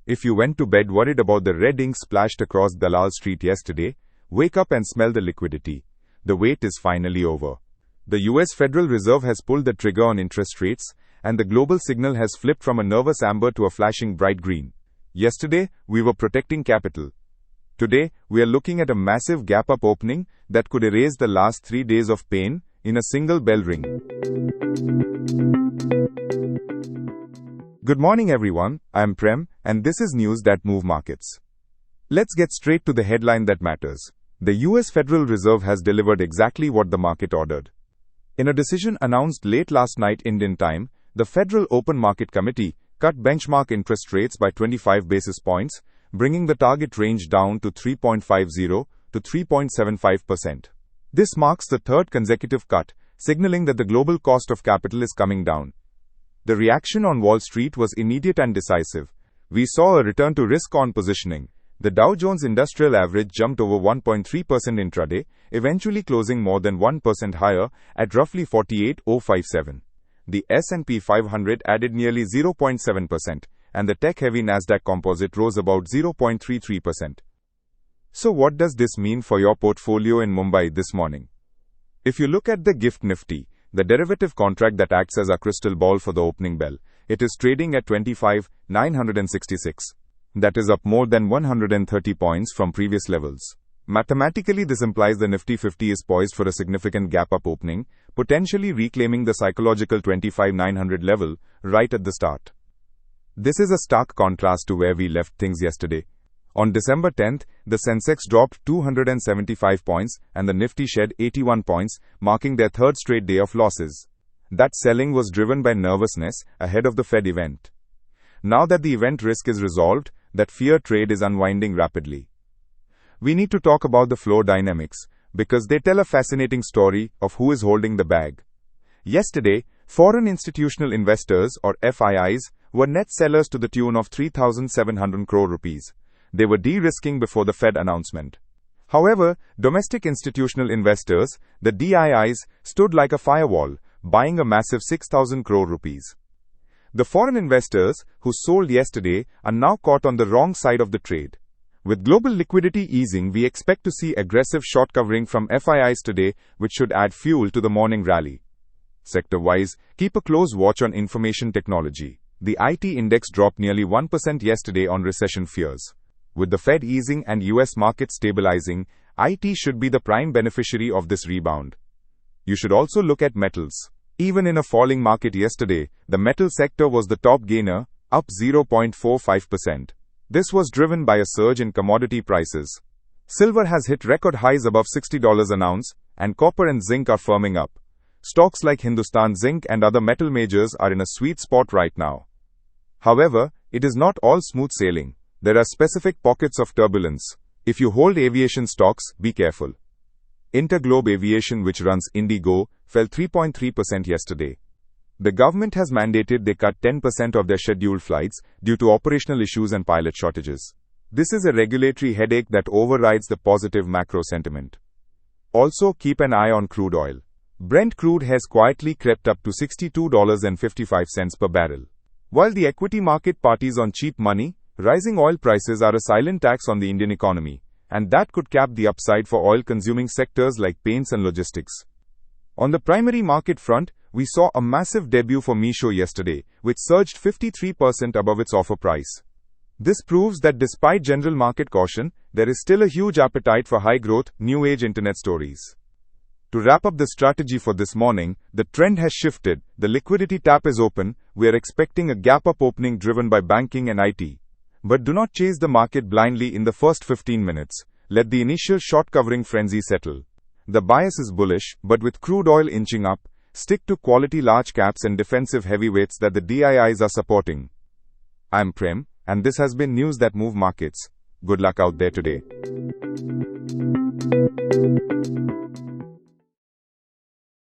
If you went to bed worried about the red ink splashed across Dalal Street yesterday, wake up and smell the liquidity. The wait is finally over. The US Federal Reserve has pulled the trigger on interest rates, and the global signal has flipped from a nervous amber to a flashing bright green. Yesterday, we were protecting capital. Today, we are looking at a massive gap-up opening that could erase the last 3 days of pain in a single bell ring. Good morning everyone, I am Prem, and this is news that move markets. Let's get straight to the headline that matters. The US Federal Reserve has delivered exactly what the market ordered. In a decision announced late last night Indian time, the Federal Open Market Committee cut benchmark interest rates by 25 basis points, bringing the target range down to 3.50 to 3.75%. This marks the third consecutive cut, signaling that the global cost of capital is coming down. The reaction on Wall Street was immediate and decisive. We saw a return to risk-on positioning. The Dow Jones Industrial Average jumped over 1.3% intraday, eventually closing more than 1% higher at roughly 48,057. The S&P 500 added nearly 0.7%, and the tech-heavy Nasdaq Composite rose about 0.33%. So what does this mean for your portfolio in Mumbai this morning? If you look at the GIFT Nifty, the derivative contract that acts as a crystal ball for the opening bell, it is trading at 25,966. That is up more than 130 points from previous levels. Mathematically, this implies the Nifty 50 is poised for a significant gap-up opening, potentially reclaiming the psychological 25,900 level right at the start. This is a stark contrast to where we left things yesterday. On December 10th, the Sensex dropped 275 points and the Nifty shed 81 points, marking their third straight day of losses. That selling was driven by nervousness ahead of the Fed event. Now that the event risk is resolved, that fear trade is unwinding rapidly. We need to talk about the flow dynamics, because they tell a fascinating story of who is holding the bag. Yesterday, foreign institutional investors, or FIIs, were net sellers to the tune of 3,700 crore rupees. They were de-risking before the Fed announcement. However, domestic institutional investors, the DIIs, stood like a firewall, buying a massive 6,000 crore rupees. The foreign investors, who sold yesterday, are now caught on the wrong side of the trade. With global liquidity easing, we expect to see aggressive short covering from FIIs today, which should add fuel to the morning rally. Sector-wise, keep a close watch on information technology. The IT index dropped nearly 1% yesterday on recession fears. With the Fed easing and US markets stabilizing, IT should be the prime beneficiary of this rebound. You should also look at metals. Even in a falling market yesterday, the metal sector was the top gainer, up 0.45%. This was driven by a surge in commodity prices. Silver has hit record highs above $60 an ounce, and copper and zinc are firming up. Stocks like Hindustan Zinc and other metal majors are in a sweet spot right now. However, it is not all smooth sailing. There are specific pockets of turbulence. If you hold aviation stocks, be careful. Interglobe Aviation, which runs Indigo, fell 3.3% yesterday. The government has mandated they cut 10% of their scheduled flights due to operational issues and pilot shortages. This is a regulatory headache that overrides the positive macro sentiment. Also, keep an eye on crude oil. Brent crude has quietly crept up to $62.55 per barrel. While the equity market parties on cheap money, rising oil prices are a silent tax on the Indian economy, and that could cap the upside for oil-consuming sectors like paints and logistics. On the primary market front, we saw a massive debut for Meesho yesterday, which surged 53% above its offer price. This proves that despite general market caution, there is still a huge appetite for high-growth, new-age internet stories. To wrap up the strategy for this morning, the trend has shifted, the liquidity tap is open, we are expecting a gap-up opening driven by banking and IT. But do not chase the market blindly in the first 15 minutes. Let the initial short covering frenzy settle. The bias is bullish, but with crude oil inching up, stick to quality large caps and defensive heavyweights that the DIIs are supporting. I'm Prem, and this has been News That Move Markets. Good luck out there today.